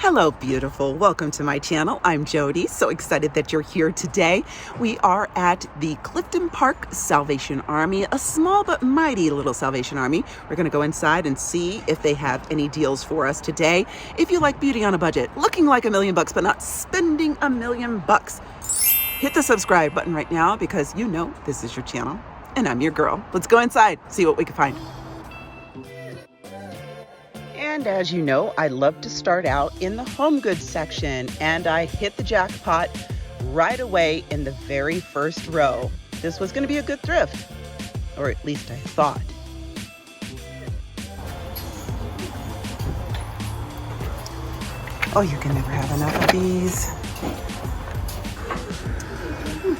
Hello, beautiful. Welcome to my channel. I'm JoDee. So excited that you're here today. We are at the Clifton Park Salvation Army, a small but mighty little Salvation Army. We're going to go inside and see if they have any deals for us today. If you like beauty on a budget, looking like $1 million but not spending $1 million, hit the subscribe button right now because you know this is your channel and I'm your girl. Let's go inside, see what we can find. And as you know, I love to start out in the home goods section, and I hit the jackpot right away in the very first row. This was going to be a good thrift, or at least I thought. Oh, you can never have enough of these.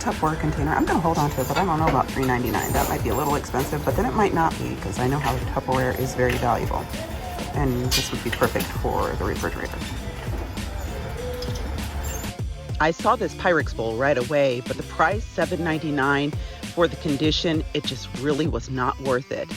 Tupperware container. I'm going to hold on to it, but I don't know about $3.99. That might be a little expensive, but then it might not be because I know how Tupperware is very valuable. And this would be perfect for the refrigerator. I saw this Pyrex bowl right away, but the price, $7.99, for the condition, it just really was not worth it.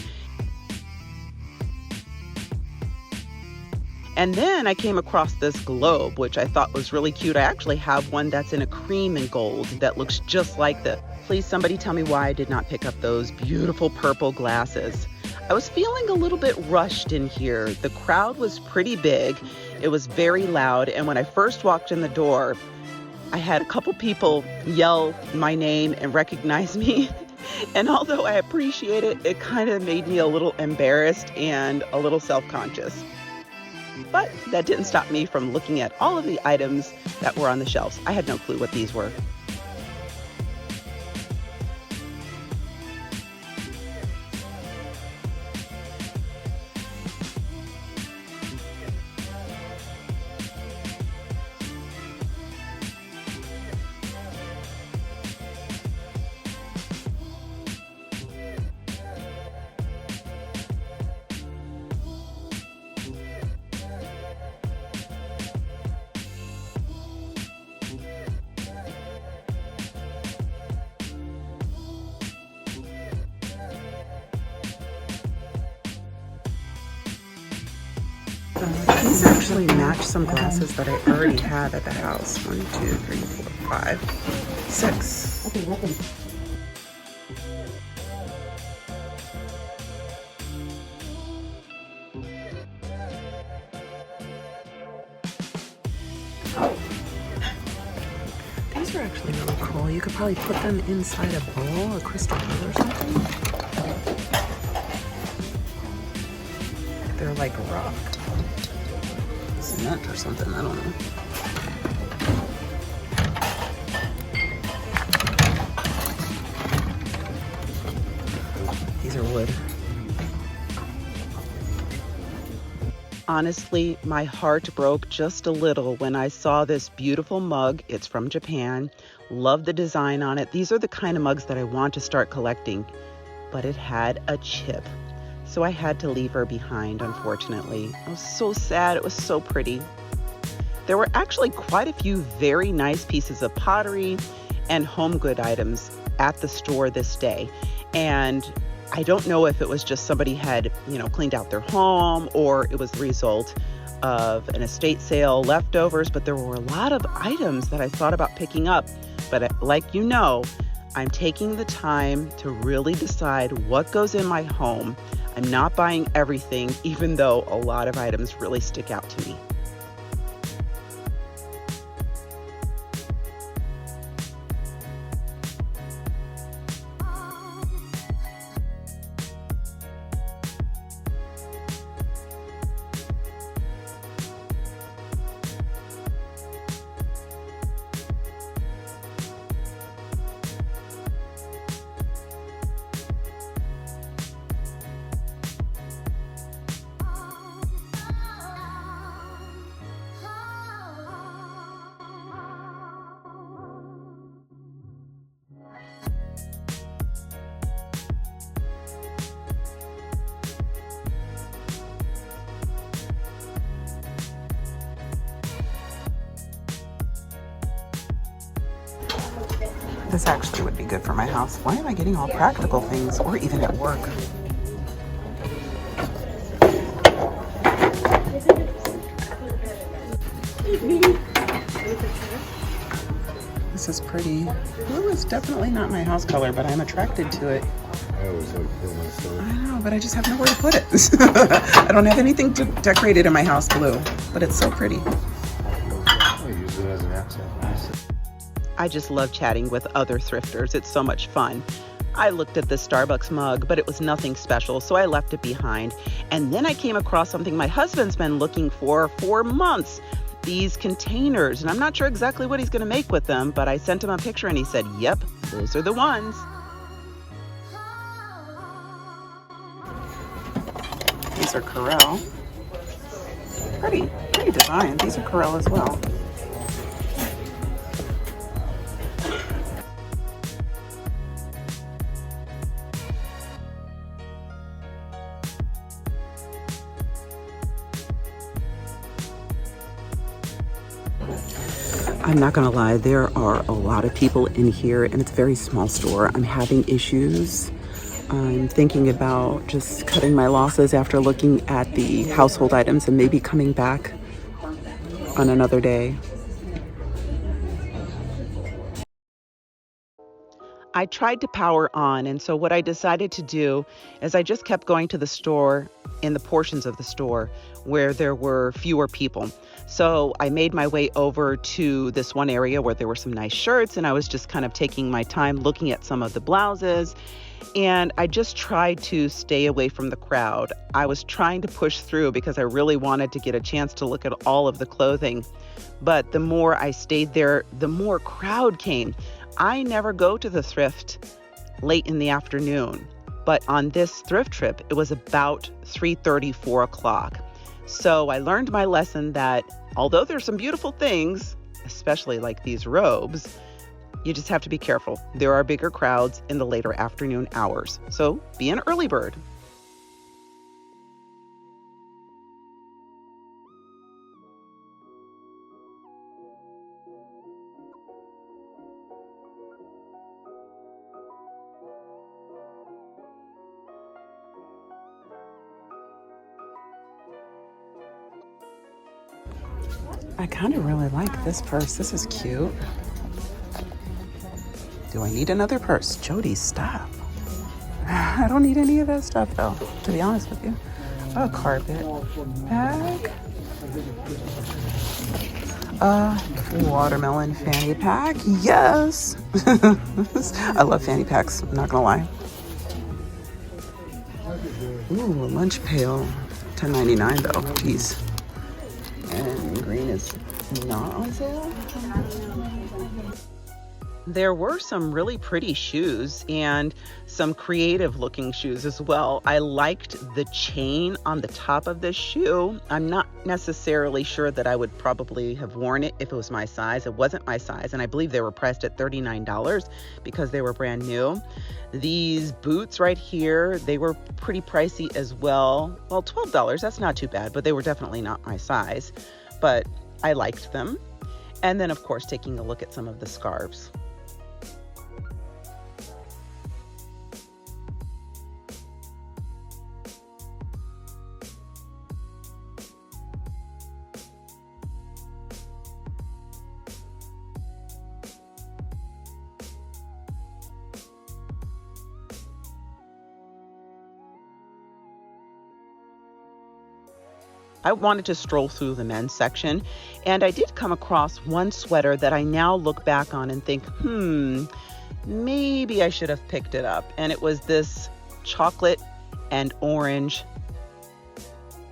And then I came across this globe, which I thought was really cute. I actually have one that's in a cream and gold that looks just like this. Please, somebody tell me why I did not pick up those beautiful purple glasses. I was feeling a little bit rushed in here. The crowd was pretty big. It was very loud. And when I first walked in the door, I had a couple people yell my name and recognize me. And although I appreciate it, it kind of made me a little embarrassed and a little self-conscious. But that didn't stop me from looking at all of the items that were on the shelves. I had no clue what these were. These actually match some glasses that I already had at the house. 1, 2, 3, 4, 5, 6. Okay, welcome. These are actually really cool. You could probably put them inside a bowl, a crystal bowl or something. They're like rock. Cement or something, I don't know. These are wood. Honestly, my heart broke just a little when I saw this beautiful mug. It's from Japan. Love the design on it. These are the kind of mugs that I want to start collecting, but it had a chip. So I had to leave her behind, unfortunately. I was so sad. It was so pretty. There were actually quite a few very nice pieces of pottery and home good items at the store this day. And I don't know if it was just somebody had, cleaned out their home or it was the result of an estate sale, leftovers, but there were a lot of items that I thought about picking up. But like I'm taking the time to really decide what goes in my home. I'm not buying everything, even though a lot of items really stick out to me. This actually would be good for my house. Why am I getting all practical things, or even at work? This is pretty. Blue is definitely not my house color, but I'm attracted to it. I always like blue myself. I know, but I just have nowhere to put it. I don't have anything decorated in my house blue, but it's so pretty. I use it as an accent. I just love chatting with other thrifters. It's so much fun. I looked at this Starbucks mug, but it was nothing special, so I left it behind. And then I came across something my husband's been looking for months. These containers, and I'm not sure exactly what he's going to make with them, but I sent him a picture and he said, yep, those are the ones. These are Corelle. Pretty design. These are Corelle as well. I'm not gonna lie, there are a lot of people in here and it's a very small store. I'm having issues. I'm thinking about just cutting my losses after looking at the household items and maybe coming back on another day. I tried to power on, and so what I decided to do is I just kept going to the store in the portions of the store where there were fewer people. So I made my way over to this one area where there were some nice shirts, and I was just kind of taking my time looking at some of the blouses, and I just tried to stay away from the crowd. I was trying to push through because I really wanted to get a chance to look at all of the clothing. But the more I stayed there, the more crowd came. I never go to the thrift late in the afternoon, but on this thrift trip, it was about 3:30, 4 o'clock. So I learned my lesson that although there's some beautiful things, especially like these robes, you just have to be careful. There are bigger crowds in the later afternoon hours. So be an early bird. I kind of really like this purse. This is cute. Do I need another purse? JoDee, stop. I don't need any of that stuff though, to be honest with you. A carpet bag. A watermelon fanny pack. Yes. I love fanny packs, I'm not gonna lie. Ooh, a lunch pail. $10.99 though. Jeez. And green is not on sale. There were some really pretty shoes and some creative looking shoes as well. I liked the chain on the top of this shoe. I'm not necessarily sure that I would probably have worn it if it was my size. It wasn't my size, and I believe they were priced at $39 because they were brand new. These boots right here, they were pretty pricey as well. Well, $12, that's not too bad, but they were definitely not my size. But I liked them. And then, of course, taking a look at some of the scarves. I wanted to stroll through the men's section, and I did come across one sweater that I now look back on and think, maybe I should have picked it up. And it was this chocolate and orange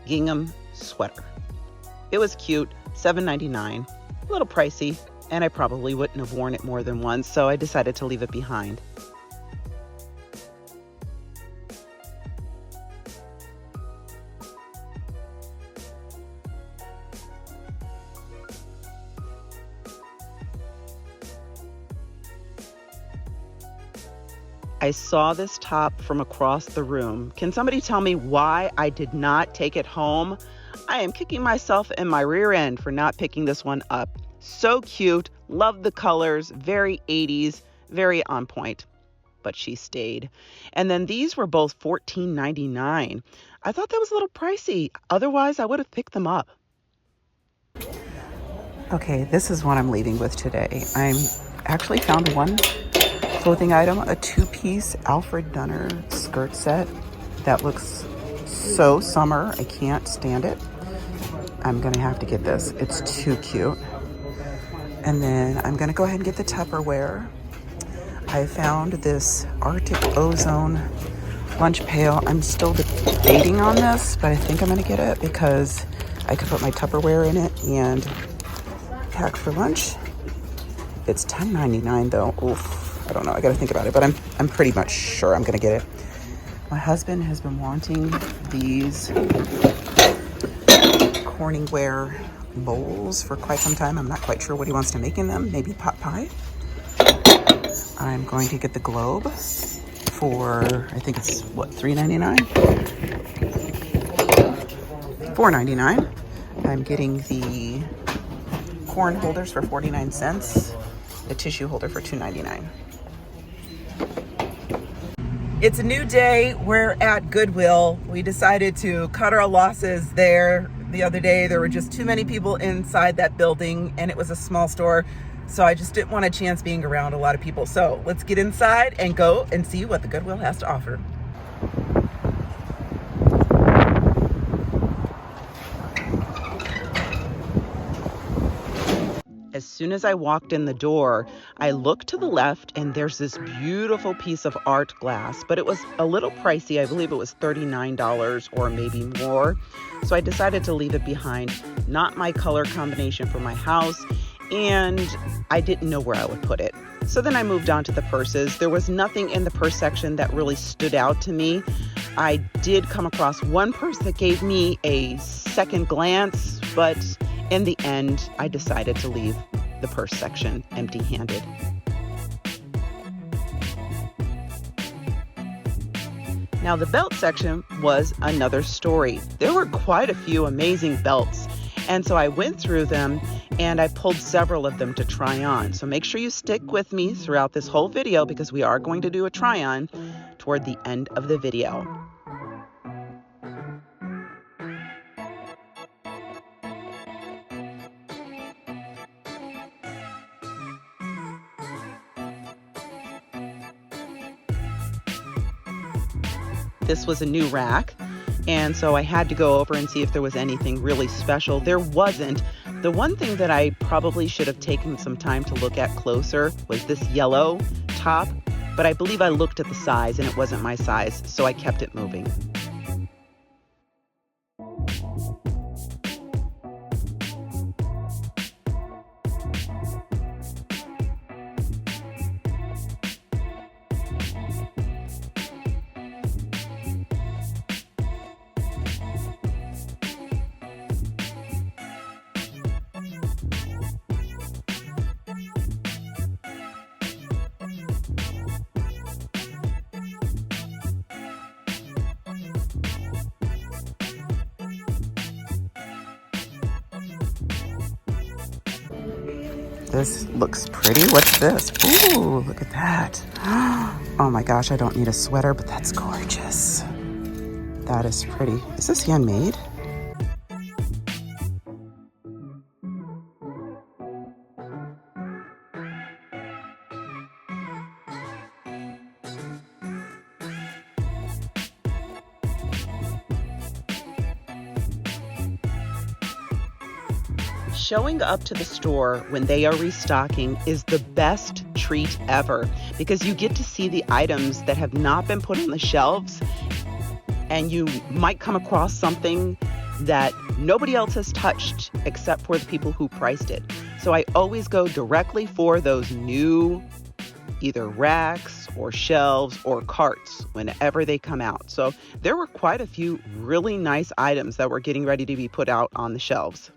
gingham sweater. It was cute, $7.99, a little pricey, and I probably wouldn't have worn it more than once, so I decided to leave it behind. I saw this top from across the room. Can somebody tell me why I did not take it home? I am kicking myself in my rear end for not picking this one up. So cute, love the colors, very 80s, very on point. But she stayed. And then these were both $14.99. I thought that was a little pricey. Otherwise, I would have picked them up. Okay, this is what I'm leaving with today. I'm actually found one clothing item, a two-piece Alfred Dunner skirt set that looks so summer. I can't stand it. I'm gonna have to get this. It's too cute. And then I'm gonna go ahead and get the Tupperware. I found this Arctic Ozone lunch pail. I'm still debating on this, but I think I'm gonna get it because I could put my Tupperware in it and pack for lunch. It's $10.99 though. Oof, I don't know. I gotta think about it, but I'm pretty much sure I'm gonna get it. My husband has been wanting these Corningware bowls for quite some time. I'm not quite sure what he wants to make in them. Maybe pot pie. I'm going to get the globe for, I think it's what, $3.99? $4.99. I'm getting the corn holders for 49 cents, the tissue holder for $2.99. It's a new day. We're at Goodwill. We decided to cut our losses there. The other day, there were just too many people inside that building, and it was a small store, so I just didn't want a chance being around a lot of people. So let's get inside and go and see what the Goodwill has to offer. As soon as I walked in the door, I looked to the left and there's this beautiful piece of art glass, but it was a little pricey. I believe it was $39 or maybe more. So I decided to leave it behind. Not my color combination for my house, and I didn't know where I would put it. So then I moved on to the purses. There was nothing in the purse section that really stood out to me. I did come across one purse that gave me a second glance, but in the end, I decided to leave the purse section empty-handed. Now, the belt section was another story. There were quite a few amazing belts, and so I went through them and I pulled several of them to try on. So make sure you stick with me throughout this whole video because we are going to do a try-on toward the end of the video. This was a new rack, and so I had to go over and see if there was anything really special. There wasn't. The one thing that I probably should have taken some time to look at closer was this yellow top, but I believe I looked at the size and it wasn't my size, so I kept it moving. This looks pretty. What's this? Ooh, look at that. Oh my gosh, I don't need a sweater, but that's gorgeous. That is pretty. Is this handmade? Showing up to the store when they are restocking is the best treat ever because you get to see the items that have not been put on the shelves, and you might come across something that nobody else has touched except for the people who priced it. So I always go directly for those new either racks or shelves or carts whenever they come out. So there were quite a few really nice items that were getting ready to be put out on the shelves.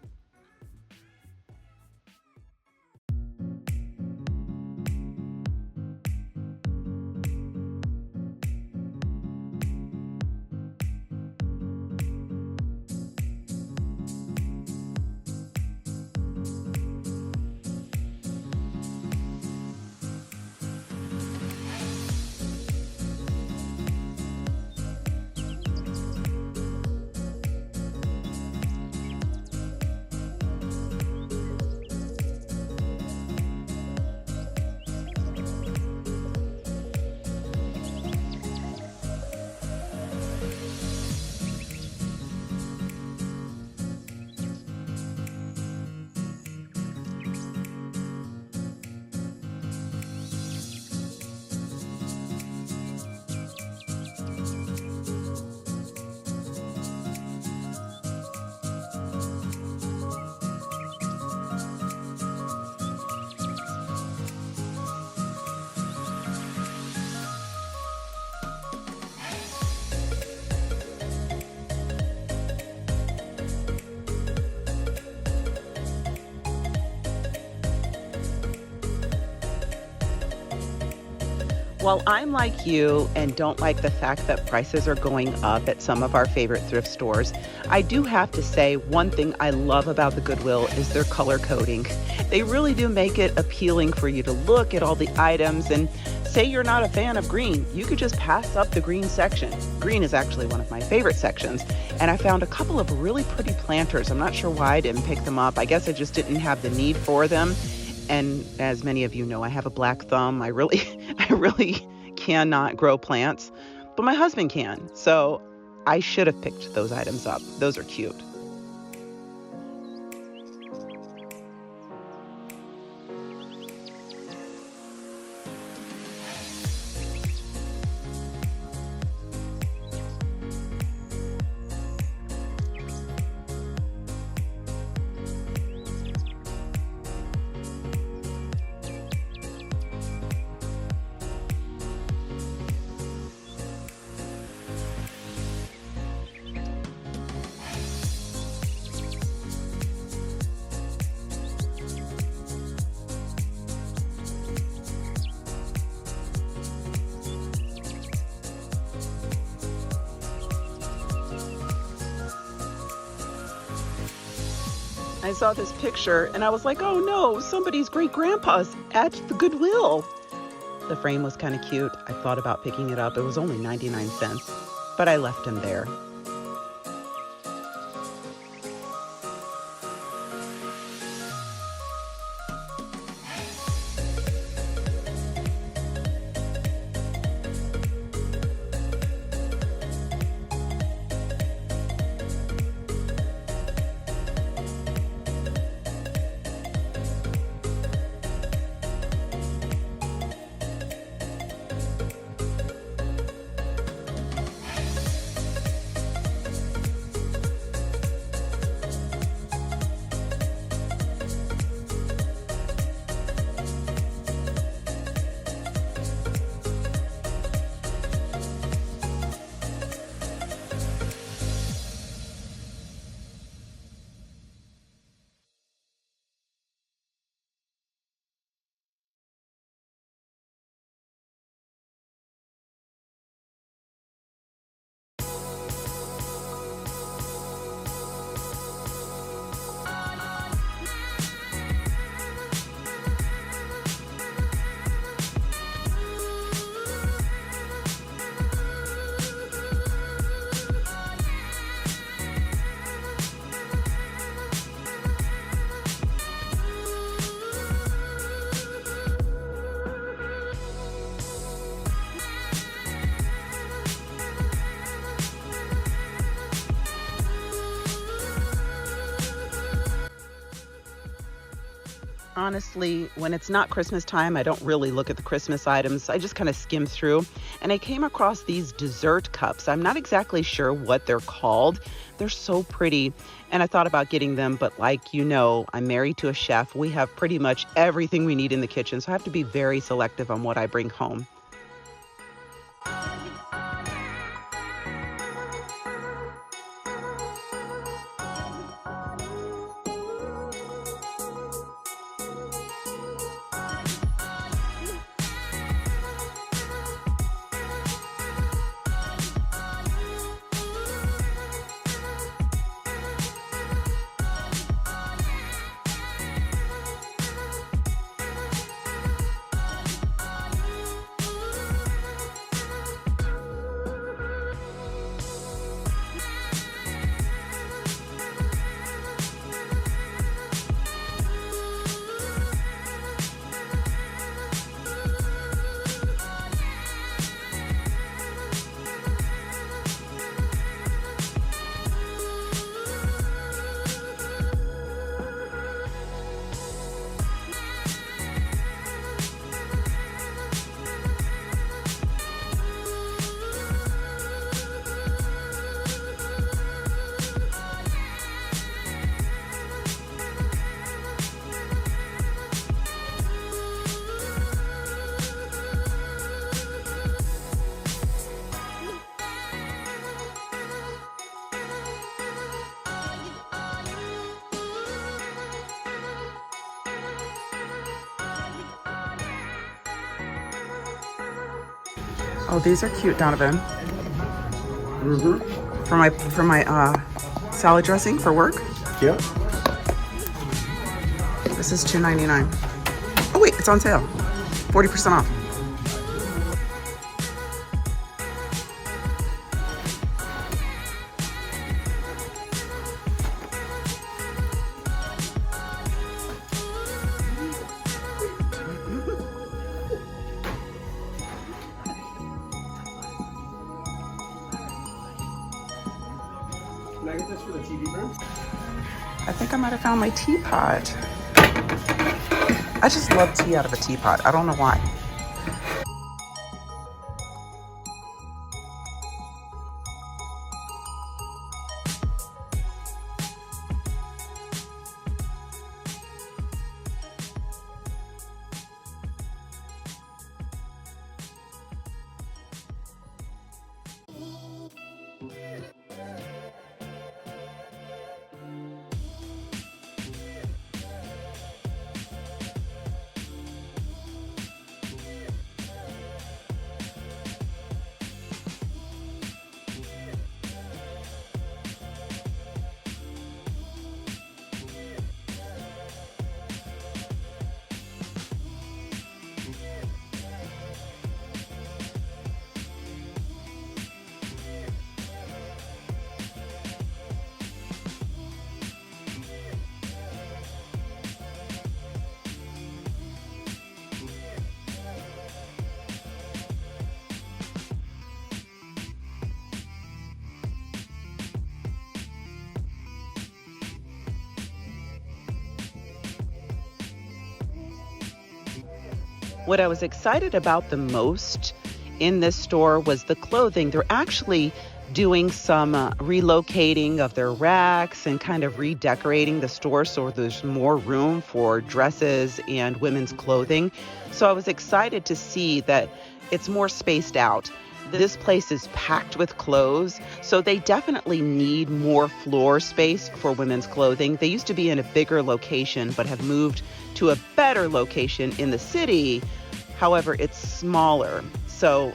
While I'm like you and don't like the fact that prices are going up at some of our favorite thrift stores, I do have to say one thing I love about the Goodwill is their color coding. They really do make it appealing for you to look at all the items, and say you're not a fan of green, you could just pass up the green section. Green is actually one of my favorite sections, and I found a couple of really pretty planters. I'm not sure why I didn't pick them up. I guess I just didn't have the need for them. And as many of you know, I have a black thumb. I really cannot grow plants, but my husband can. So I should have picked those items up. Those are cute. I saw this picture and I was like, oh no, somebody's great grandpa's at the Goodwill. The frame was kind of cute. I thought about picking it up. It was only 99 cents, but I left him there. Honestly, when it's not Christmas time, I don't really look at the Christmas items. I just kind of skim through, and I came across these dessert cups. I'm not exactly sure what they're called. They're so pretty, and I thought about getting them, but like you know, I'm married to a chef. We have pretty much everything we need in the kitchen, so I have to be very selective on what I bring home. Oh, these are cute, Donovan. Mm-hmm. For my salad dressing for work. Yep. This is $2.99. Oh wait, it's on sale. 40% off. Can I get this for the TV room? I think I might have found my teapot. I just love tea out of a teapot. I don't know why. What I was excited about the most in this store was the clothing. They're actually doing some relocating of their racks and kind of redecorating the store so there's more room for dresses and women's clothing. So I was excited to see that it's more spaced out. This place is packed with clothes, so they definitely need more floor space for women's clothing. They used to be in a bigger location, but have moved to a better location in the city. However, it's smaller. So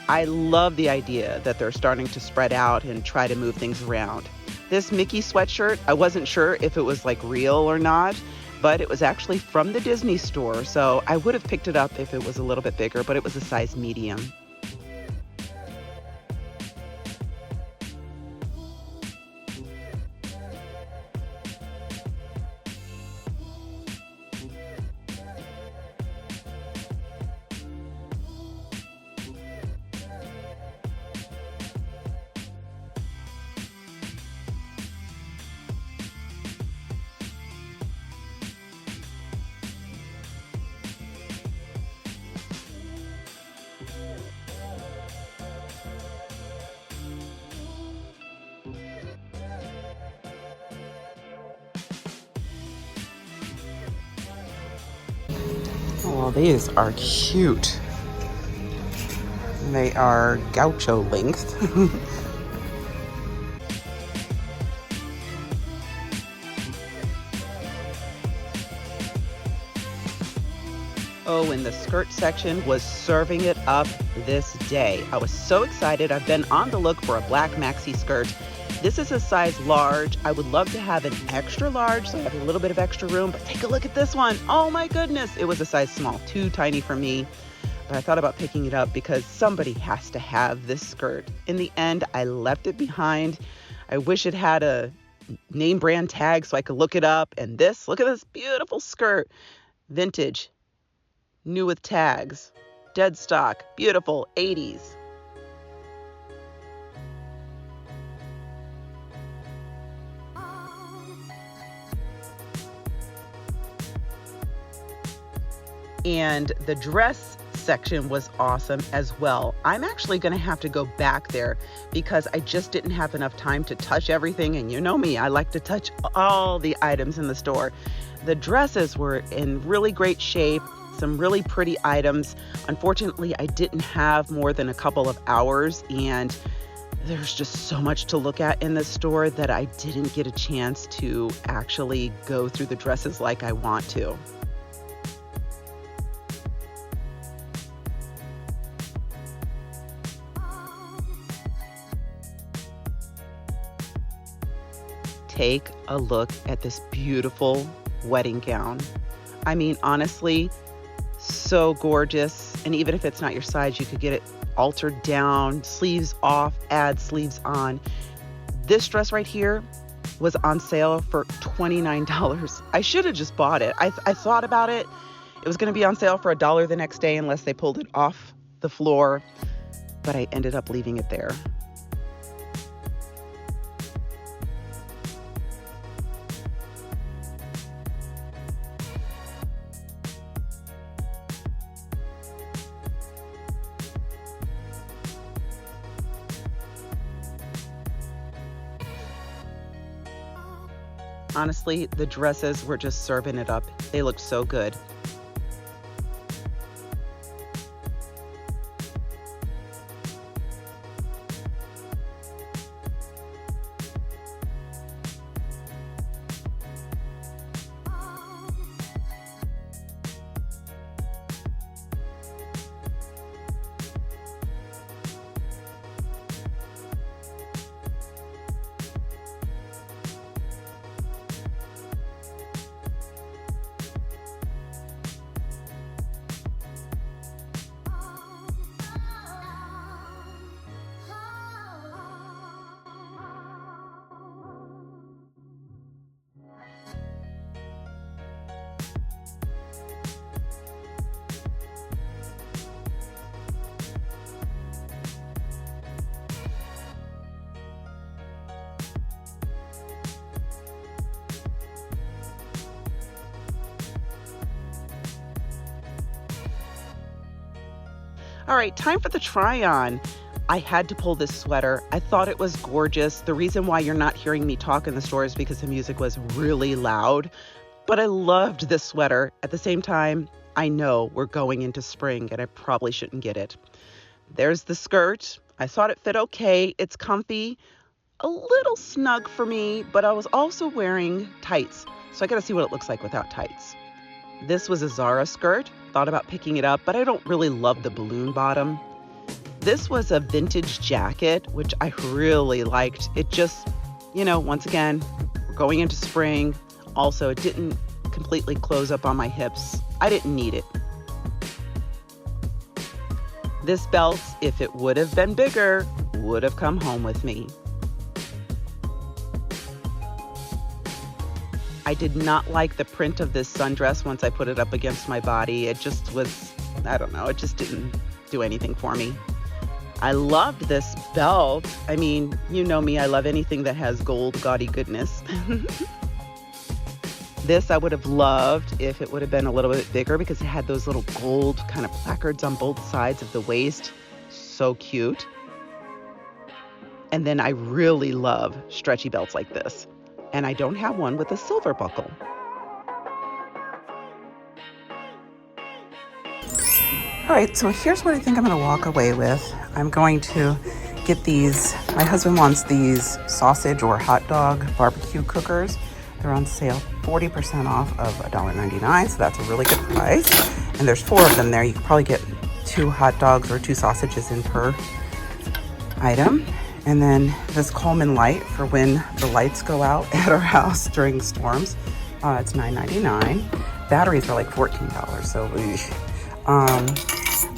I love the idea that they're starting to spread out and try to move things around. This Mickey sweatshirt, I wasn't sure if it was like real or not, but it was actually from the Disney store. So I would have picked it up if it was a little bit bigger, but it was a size medium. Oh, these are cute. They are gaucho length. Oh, and the skirt section was serving it up this day. I was so excited. I've been on the look for a black maxi skirt. This is a size large. I would love to have an extra large so I have a little bit of extra room, but take a look at this one. Oh my goodness. It was a size small, too tiny for me. But I thought about picking it up because somebody has to have this skirt. In the end, I left it behind. I wish it had a name brand tag so I could look it up. And this, look at this beautiful skirt. Vintage, new with tags, dead stock, beautiful, 80s. And the dress section was awesome as well. I'm actually going to have to go back there because I just didn't have enough time to touch everything. And you know me, I like to touch all the items in the store. The dresses were in really great shape, some really pretty items. Unfortunately, I didn't have more than a couple of hours, and there's just so much to look at in this store that I didn't get a chance to actually go through the dresses like I want to. take a look at this beautiful wedding gown. I mean, honestly, so gorgeous. And even if it's not your size, you could get it altered down, sleeves off, add sleeves on. This dress right here was on sale for $29. I should have just bought it. I thought about it. It was going to be on sale for $1 the next day unless they pulled it off the floor, but I ended up leaving it there. Honestly, the dresses were just serving it up. They looked so good. All right, time for the try on. I had to pull this sweater. I thought it was gorgeous. The reason why you're not hearing me talk in the store is because the music was really loud, but I loved this sweater. At the same time, I know we're going into spring and I probably shouldn't get it. There's the skirt. I thought it fit okay. It's comfy, a little snug for me, but I was also wearing tights, so I gotta see what it looks like without tights. This was a Zara skirt. Thought about picking it up, but I don't really love the balloon bottom. This was a vintage jacket, which I really liked. It just, once again, we're going into spring. Also, it didn't completely close up on my hips. I didn't need it. This belt, if it would have been bigger, would have come home with me. I did not like the print of this sundress once I put it up against my body. It just was, I don't know, it just didn't do anything for me. I loved this belt. I mean, you know me, I love anything that has gold, gaudy goodness. This I would have loved if it would have been a little bit bigger because it had those little gold kind of placards on both sides of the waist. So cute. And then I really love stretchy belts like this. And I don't have one with a silver buckle. All right, so here's what I think I'm going to walk away with. I'm going to get these. My husband wants these sausage or hot dog barbecue cookers. They're on sale, 40% off of $1.99, so that's a really good price. And there's 4 of them there. You could probably get 2 hot dogs or 2 sausages in per item. And then this Coleman light for when the lights go out at our house during storms. It's $9.99. Batteries are like $14, so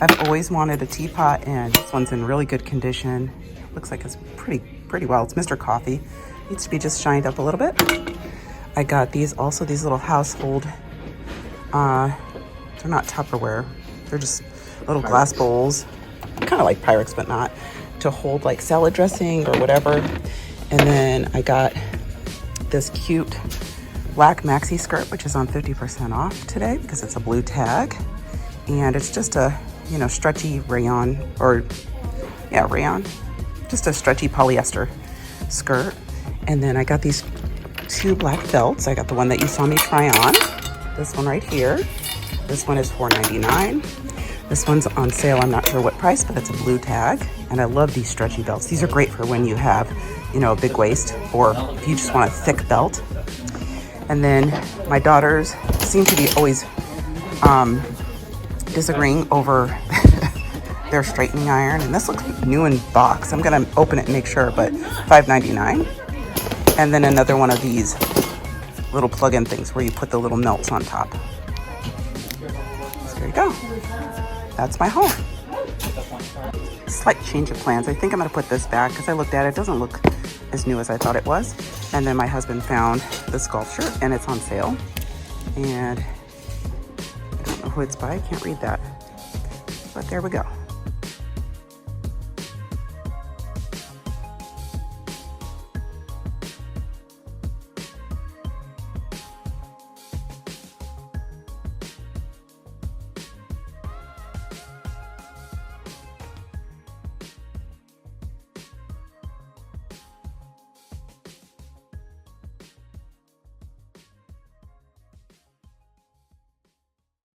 I've always wanted a teapot, and this one's in really good condition. Looks like it's pretty well. It's Mr. Coffee. Needs to be just shined up a little bit. I got these little household, they're not Tupperware. They're just little glass bowls, kind of like Pyrex, but not, to hold like salad dressing or whatever. And then I got this cute black maxi skirt, which is on 50% off today because it's a blue tag. And it's just a, stretchy rayon, rayon, just a stretchy polyester skirt. And then I got these 2 black belts. I got the one that you saw me try on, this one right here. This one is $4.99. This one's on sale, I'm not sure what price, but it's a blue tag. And I love these stretchy belts. These are great for when you have, a big waist, or if you just want a thick belt. And then my daughters seem to be always disagreeing over their straightening iron. And this looks new in box. I'm gonna open it and make sure, but $5.99. And then another one of these little plug-in things where you put the little melts on top. So there you go. That's my haul. Slight change of plans. I think I'm gonna put this back because I looked at it. It doesn't look as new as I thought it was. And then my husband found the sculpture and it's on sale. And I don't know who it's by, I can't read that. But there we go.